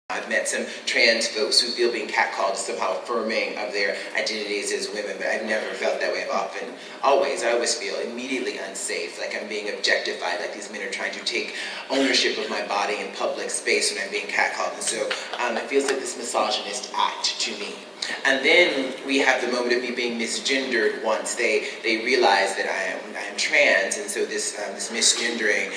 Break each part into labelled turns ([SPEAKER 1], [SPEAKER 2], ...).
[SPEAKER 1] I've met some trans folks who feel being catcalled is somehow affirming of their identities as women, but I've never felt that way. I always feel immediately unsafe, like I'm being objectified, like these men are trying to take ownership of my body in public space when I'm being catcalled. And so it feels like this misogynist act to me. And then we have the moment of me being misgendered once they realize that I am trans, and so this misgendering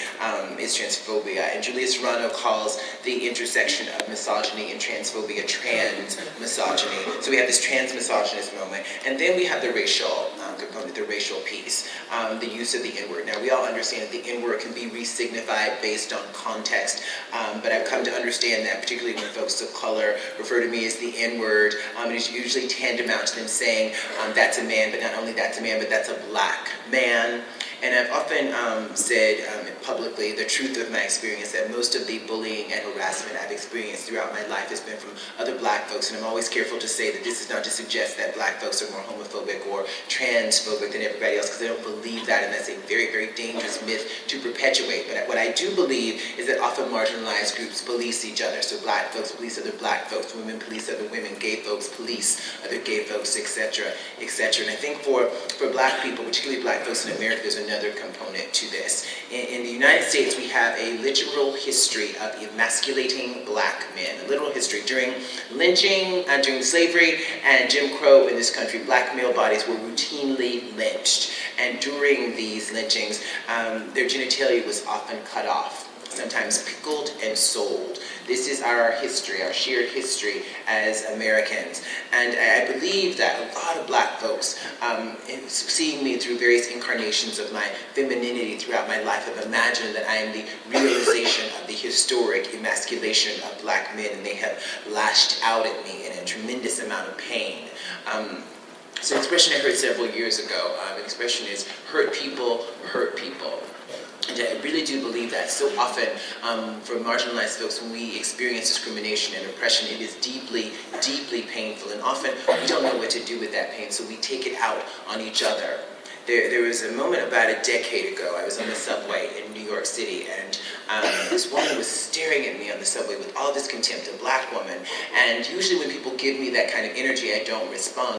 [SPEAKER 1] is transphobia. And Julia Serrano calls the intersection of misogyny and transphobia trans misogyny. So we have this trans misogynist moment, and then we have the racial component, the racial piece, the use of the N-word. Now we all understand that the N-word can be re-signified based on context, but I've come to understand that particularly when folks of color refer to me as the N-word, it is usually tantamount to them saying that's a man, but not only that's a man, but that's a black man. And I've often said publicly the truth of my experience, that most of the bullying and harassment I've experienced throughout my life has been from other black folks, and I'm always careful to say that this is not to suggest that black folks are more homophobic or transphobic than everybody else, because I don't believe that, and that's a very, very dangerous myth to perpetuate. But what I do believe is that often marginalized groups police each other. So black folks police other black folks, women police other women, gay folks police other gay folks, etc., etc. And I think for black people, particularly black folks in America, there's another component to this. In the United States, we have a literal history of emasculating black men. A literal history. During lynching, during slavery, and Jim Crow in this country, black male bodies were routinely lynched. And during these lynchings, their genitalia was often cut off, sometimes pickled and sold. This is our history, our shared history as Americans. And I believe that a lot of black folks, seeing me through various incarnations of my femininity throughout my life, have imagined that I am the realization of the historic emasculation of black men, and they have lashed out at me in a tremendous amount of pain. So an expression I heard several years ago, the expression is, hurt people hurt people. And I really do believe that so often for marginalized folks, when we experience discrimination and oppression, it is deeply, deeply painful. And often we don't know what to do with that pain, so we take it out on each other. There was a moment about a decade ago, I was on the subway in New York City, and this woman was staring at me on the subway with all this contempt, a black woman. And usually when people give me that kind of energy, I don't respond.